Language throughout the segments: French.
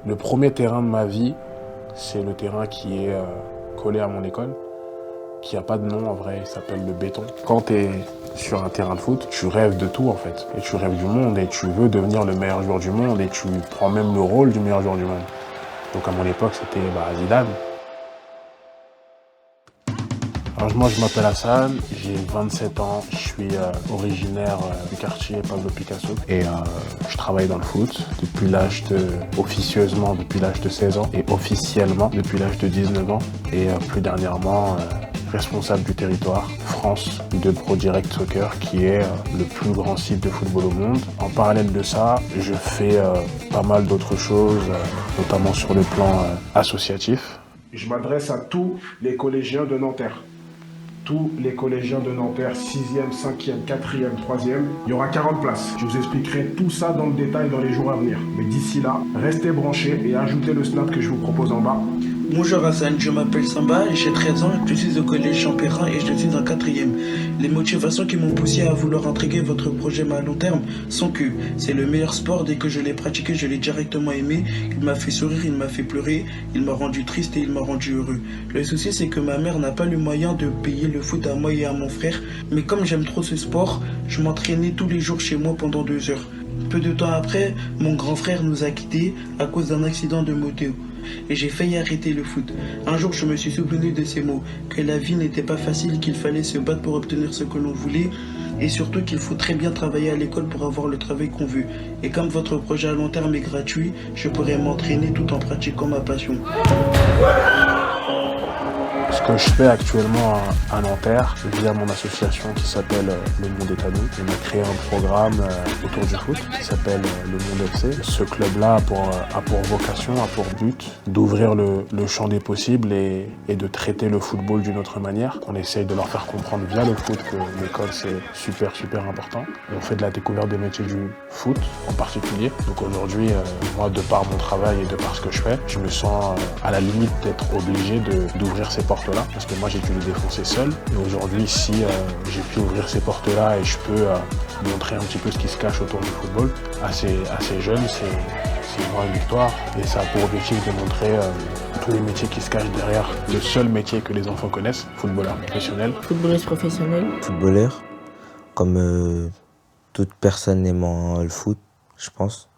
Le premier terrain de ma vie, c'est le terrain qui est collé à mon école, qui n'a pas de nom en vrai, il s'appelle le béton. Quand tu es sur un terrain de foot, tu rêves de tout en fait. Et tu rêves du monde et tu veux devenir le meilleur joueur du monde et tu prends même le rôle du meilleur joueur du monde. Donc à mon époque, c'était Zidane. Alors moi je m'appelle Hassan, j'ai 27 ans, je suis originaire du quartier Pablo Picasso et je travaille dans le foot officieusement depuis l'âge de 16 ans et officiellement depuis l'âge de 19 ans et plus dernièrement responsable du territoire France de Pro Direct Soccer qui est le plus grand site de football au monde. En parallèle de ça, je fais pas mal d'autres choses, notamment sur le plan associatif. Je m'adresse à tous les collégiens de Nanterre. Tous les collégiens de Nanterre, 6e, 5e, 4e, 3e, il y aura 40 places. Je vous expliquerai tout ça dans le détail dans les jours à venir. Mais d'ici là, restez branchés et ajoutez le snap que je vous propose en bas. Bonjour Hassan, je m'appelle Samba, j'ai 13 ans, je suis au collège Champérin et je suis en 4e. Les motivations qui m'ont poussé à vouloir intégrer votre projet à long terme sont que c'est le meilleur sport. Dès que je l'ai pratiqué, je l'ai directement aimé. Il m'a fait sourire, il m'a fait pleurer, il m'a rendu triste et il m'a rendu heureux. Le souci c'est que ma mère n'a pas le moyen de payer le foot à moi et à mon frère. Mais comme j'aime trop ce sport, je m'entraînais tous les jours chez moi pendant 2 heures. Peu de temps après, mon grand frère nous a quittés à cause d'un accident de moto. Et j'ai failli arrêter le foot. Un jour, je me suis souvenu de ces mots, que la vie n'était pas facile, qu'il fallait se battre pour obtenir ce que l'on voulait, et surtout qu'il faut très bien travailler à l'école pour avoir le travail qu'on veut. Et comme votre projet à long terme est gratuit, je pourrais m'entraîner tout en pratiquant ma passion. Ce que je fais actuellement à Nanterre, via mon association qui s'appelle Le Monde est à nous, on a créé un programme autour du foot qui s'appelle Le Monde FC. Ce club-là a pour vocation, a pour but d'ouvrir le champ des possibles et de traiter le football d'une autre manière. On essaye de leur faire comprendre via le foot que l'école c'est super important. On fait de la découverte des métiers du foot en particulier. Donc aujourd'hui, moi de par mon travail et de par ce que je fais, je me sens à la limite d'être obligé d'ouvrir ces portes-là, parce que moi j'ai dû les défoncer seul. Et aujourd'hui, si j'ai pu ouvrir ces portes-là et je peux montrer un petit peu ce qui se cache autour du football à ces jeunes, c'est une vraie victoire. Et ça a pour objectif de montrer tous les métiers qui se cachent derrière le seul métier que les enfants connaissent, footballeur professionnel. Footballeuse professionnelle. Footballeur, comme toute personne aimant le foot, je pense.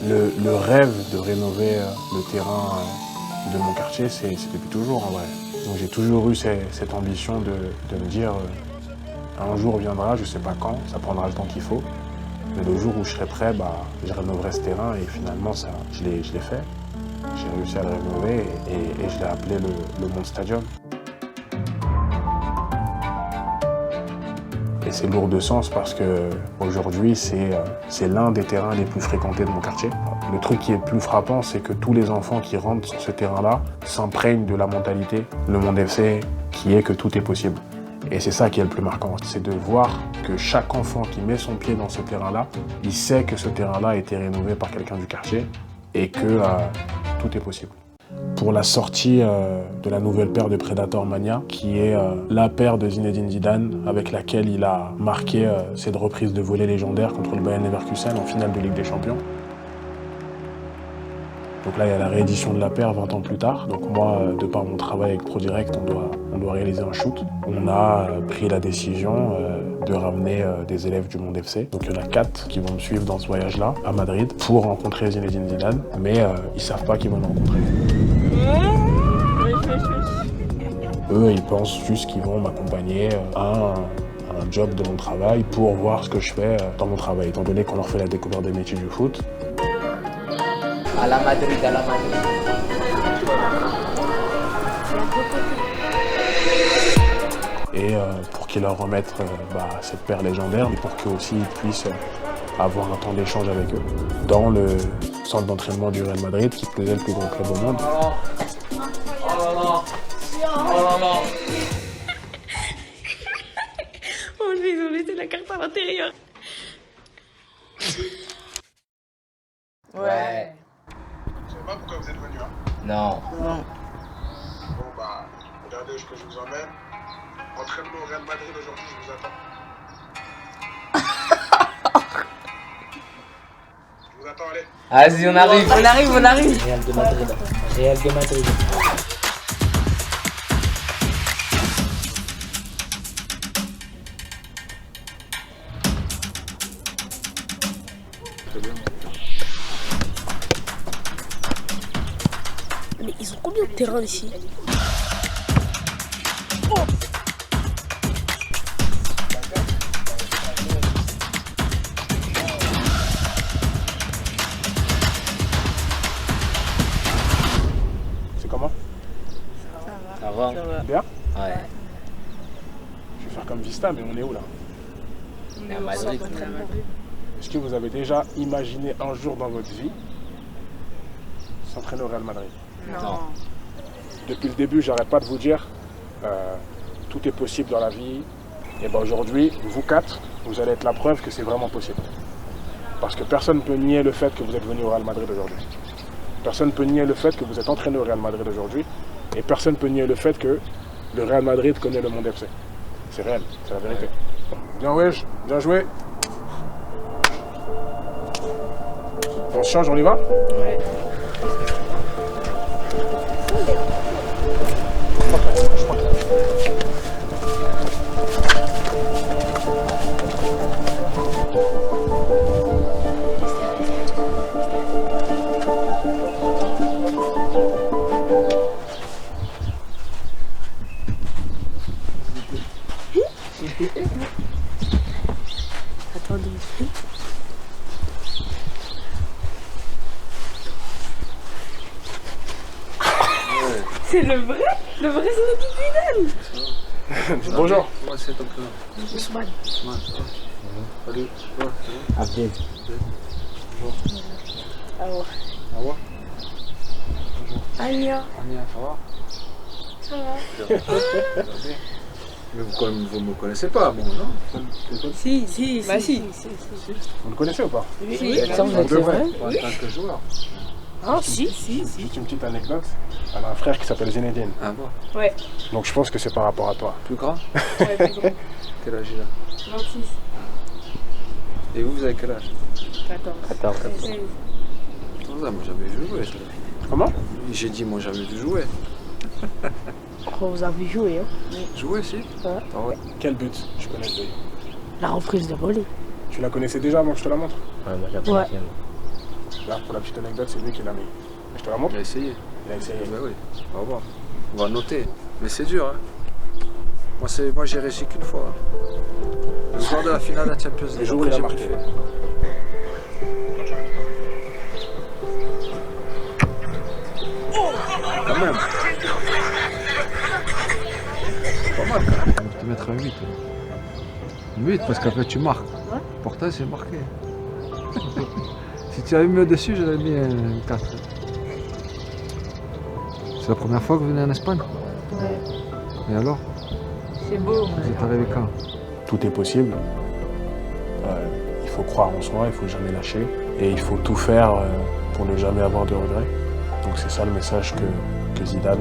Le rêve de rénover le terrain de mon quartier, c'est depuis toujours en vrai. Donc j'ai toujours eu cette ambition de me dire un jour viendra, je sais pas quand, ça prendra le temps qu'il faut. Mais le jour où je serai prêt, je rénoverai ce terrain et finalement ça, je l'ai fait. J'ai réussi à le rénover et je l'ai appelé le Monde Stadium. Et c'est lourd de sens parce que aujourd'hui c'est l'un des terrains les plus fréquentés de mon quartier. Le truc qui est plus frappant, c'est que tous les enfants qui rentrent sur ce terrain-là s'imprègnent de la mentalité, le Monde FC, qui est que tout est possible. Et c'est ça qui est le plus marquant, c'est de voir que chaque enfant qui met son pied dans ce terrain-là, il sait que ce terrain-là a été rénové par quelqu'un du quartier et que tout est possible. Pour la sortie de la nouvelle paire de Predator Mania, qui est la paire de Zinedine Zidane, avec laquelle il a marqué cette reprise de volée légendaire contre le Bayern Leverkusen en finale de Ligue des Champions. Donc là, il y a la réédition de la paire 20 ans plus tard. Donc moi, de par mon travail avec ProDirect, on doit réaliser un shoot. On a pris la décision de ramener des élèves du Monde FC. Donc il y en a 4 qui vont me suivre dans ce voyage-là, à Madrid, pour rencontrer Zinedine Zidane. Mais ils savent pas qu'ils vont le rencontrer. Eux, ils pensent juste qu'ils vont m'accompagner à un job de mon travail pour voir ce que je fais dans mon travail. Étant donné qu'on leur fait la découverte des métiers du foot, à la Madrid, à la Madrid. Et pour qu'ils leur remettent cette paire légendaire, et pour qu'eux aussi puissent avoir un temps d'échange avec eux. Dans le centre d'entraînement du Real Madrid, qui plus est le plus grand club au monde. Oh là là. Oh là là. Oh, ils ont laissé la carte à l'intérieur. Ouais. Je sais pas pourquoi vous êtes venus, hein. Non. Non. Bon regardez où je vous emmène. Entraînement au Real Madrid aujourd'hui, je vous attends. Vas-y, on arrive. On arrive, on arrive. Real de Madrid. Real de Madrid. Mais ils ont combien de terrains ici? C'est comment? Ça va. Bien? Ouais. Je vais faire comme Vista, mais on est où là? On est à Madrid. Est-ce que vous avez déjà imaginé un jour dans votre vie s'entraîner au Real Madrid? Non. Depuis le début, j'arrête pas de vous dire, tout est possible dans la vie. Et ben aujourd'hui, vous quatre, vous allez être la preuve que c'est vraiment possible. Parce que personne ne peut nier le fait que vous êtes venu au Real Madrid aujourd'hui. Personne ne peut nier le fait que vous êtes entraîné au Real Madrid aujourd'hui. Et personne ne peut nier le fait que le Real Madrid connaît le monde FC. C'est réel, c'est la vérité. Bien wesh, bien joué. On se change, on y va? Ouais. Attendez. C'est le vrai Zinedine Zidane. Bonjour. Moi, c'est ton frère. Ousmane. Salut. Abdel. Awa. Awa. Anya. Ania, ça va? Ça va. Mais vous me connaissez pas, moi, non? Si. Bah si. Vous le connaissez ou pas? Oui. Il semble On que c'est devrait. vrai. En tant que joueur. Ah si. Juste une petite anecdote. Elle a un frère qui s'appelle Zinedine. Ah bon? Ouais. Donc je pense que c'est par rapport à toi. Plus grand? Ouais, plus grand. Quel âge il a? 26. Et vous avez quel âge? 14. 14. 16. Moi, j'avais vu jouer. Comment? J'ai dit, moi, j'avais vu jouer. Oh, vous avez joué, hein? Jouer, si? Ouais. Ah ouais. Quel but? Je connais le but. La reprise de volée. Tu la connaissais déjà avant que je te la montre? Ouais, moi j'appelle Ouais. Là, pour la petite anecdote, c'est lui qui l'a mis. Je te la montre? Il a essayé. Il a essayé. Ben oui, on va voir. On va noter. Mais c'est dur, hein. Moi j'ai réussi qu'une fois. Le soir de la finale de la Champions League. Le jour où Après, il a j'ai marqué. plus fait. Quand même. Pas mal quand même. Je vais te mettre un 8. 8 parce qu'après tu marques. Ouais. Pourtant c'est marqué. Si tu avais mis au-dessus, j'aurais mis un 4. C'est la première fois que vous venez en Espagne? Ouais. Et alors? C'est beau. Vous êtes arrivé quand? Tout est possible. Il faut croire en soi, il faut jamais lâcher. Et il faut tout faire pour ne jamais avoir de regrets. Donc c'est ça le message que Zidane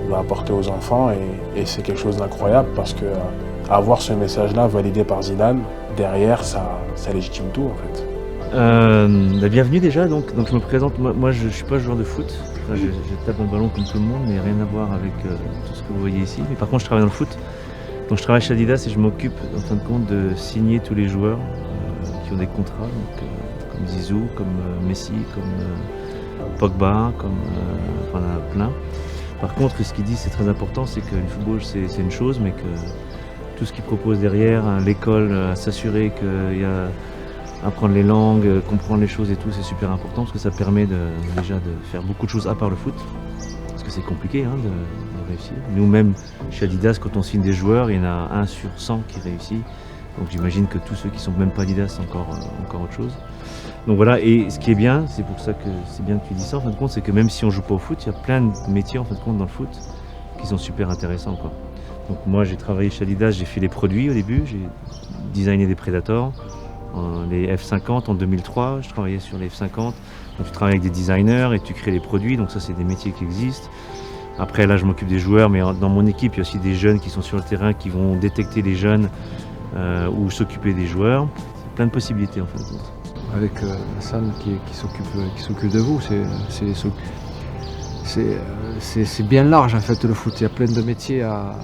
va apporter aux enfants. Et c'est quelque chose d'incroyable parce que avoir ce message-là validé par Zidane, derrière, ça légitime tout en fait. Bienvenue déjà, donc je me présente, moi je suis pas joueur de foot, enfin, je tape dans le ballon comme tout le monde, mais rien à voir avec tout ce que vous voyez ici. Mais par contre je travaille dans le foot, donc je travaille chez Adidas et je m'occupe en fin de compte de signer tous les joueurs qui ont des contrats, donc, comme Zizou, comme Messi, comme Pogba, comme enfin, il y en a plein. Par contre ce qu'il dit c'est très important, c'est que le football c'est une chose, mais que tout ce qu'il propose derrière, hein, l'école, s'assurer qu'il y a apprendre les langues, comprendre les choses et tout, c'est super important parce que ça permet déjà de faire beaucoup de choses à part le foot. Parce que c'est compliqué hein, de réussir. Nous-mêmes, chez Adidas, quand on signe des joueurs, il y en a 1 sur 100 qui réussit. Donc j'imagine que tous ceux qui ne sont même pas Adidas, c'est encore autre chose. Donc voilà, et ce qui est bien, c'est pour ça que c'est bien que tu dis ça en fin de compte, c'est que même si on ne joue pas au foot, il y a plein de métiers en fin de compte dans le foot qui sont super intéressants, quoi. Donc moi j'ai travaillé chez Adidas, j'ai fait les produits au début, j'ai designé des Predators. Les F50 en 2003, je travaillais sur les F50, donc tu travailles avec des designers et tu crées les produits, donc ça c'est des métiers qui existent. Après là je m'occupe des joueurs, mais dans mon équipe il y a aussi des jeunes qui sont sur le terrain, qui vont détecter les jeunes ou s'occuper des joueurs. C'est plein de possibilités en fin de compte. avec Hassan qui s'occupe de vous. C'est bien large en fait le foot. Il y a plein de métiers à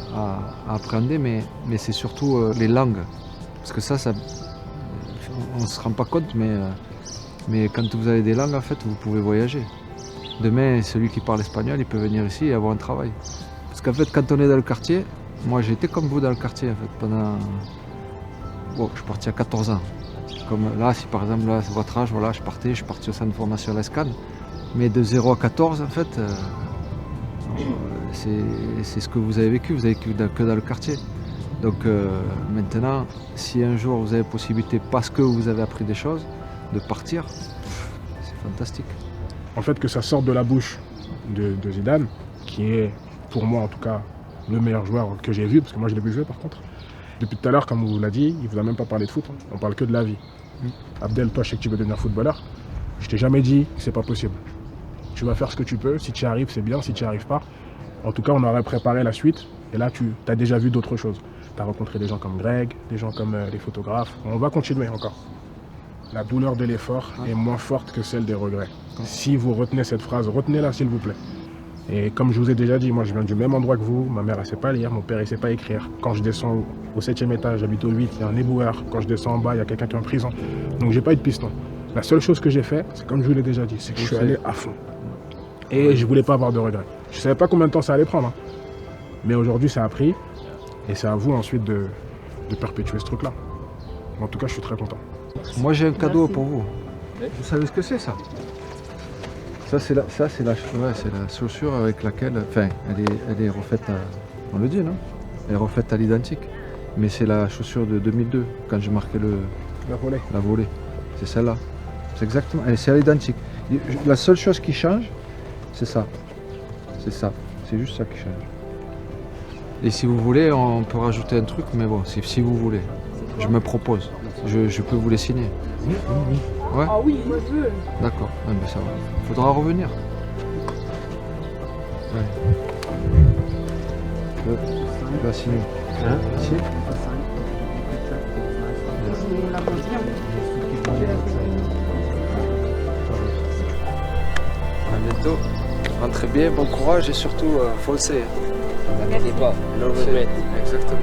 appréhender, mais c'est surtout les langues. Parce que ça on ne se rend pas compte, mais quand vous avez des langues, en fait, vous pouvez voyager. Demain, celui qui parle espagnol, il peut venir ici et avoir un travail. Parce qu'en fait, quand on est dans le quartier, moi j'ai été comme vous dans le quartier en fait, pendant... Bon, je suis parti à 14 ans. Comme là, si par exemple, là, c'est votre âge, voilà, je suis parti au centre de formation à l'ESCAN. Mais de 0 à 14, en fait, c'est ce que vous avez vécu que dans le quartier. Donc maintenant, si un jour vous avez possibilité, parce que vous avez appris des choses, de partir, c'est fantastique. En fait, que ça sorte de la bouche de Zidane, qui est, pour moi en tout cas, le meilleur joueur que j'ai vu, parce que moi je l'ai vu jouer par contre. Depuis tout à l'heure, comme on vous l'a dit, il ne vous a même pas parlé de foot, on parle que de la vie. Abdel, toi je sais que tu veux devenir footballeur, je t'ai jamais dit que c'est pas possible. Tu vas faire ce que tu peux, si tu y arrives c'est bien, si tu n'y arrives pas, en tout cas on aurait préparé la suite, et là tu as déjà vu d'autres choses. Tu as rencontré des gens comme Greg, des gens comme les photographes, on va continuer encore. La douleur de l'effort est moins forte que celle des regrets. Si vous retenez cette phrase, retenez-la s'il vous plaît. Et comme je vous ai déjà dit, moi je viens du même endroit que vous, ma mère elle sait pas lire, mon père il sait pas écrire. Quand je descends au 7e étage, j'habite au 8, il y a un éboueur. Quand je descends en bas, il y a quelqu'un qui est en prison. Donc j'ai pas eu de piston. La seule chose que j'ai fait, c'est comme je vous l'ai déjà dit, c'est que je suis allé à fond. Et je voulais pas avoir de regrets. Je savais pas combien de temps ça allait prendre. Hein. Mais aujourd'hui ça a pris. Et c'est à vous ensuite de perpétuer ce truc-là. En tout cas, je suis très content. Moi j'ai un cadeau pour vous. Vous savez ce que c'est ça? Ça c'est la chaussure avec laquelle, enfin, elle est refaite on le dit non? Elle est refaite à l'identique. Mais c'est la chaussure de 2002, quand j'ai marqué la volée. C'est celle-là. C'est exactement, c'est à l'identique. La seule chose qui change, c'est ça. C'est ça. C'est juste ça qui change. Et si vous voulez, on peut rajouter un truc, mais bon, si vous voulez, je me propose. Je peux vous les signer. Ouais. Ah oui, moi je veux. D'accord, ah ben ça va. Faudra revenir. Ouais. Tu vas signer. Hein? Si. À bientôt. Rentrez bien, bon courage et surtout foncez. N'inquiétez pas, no regret. Exactement.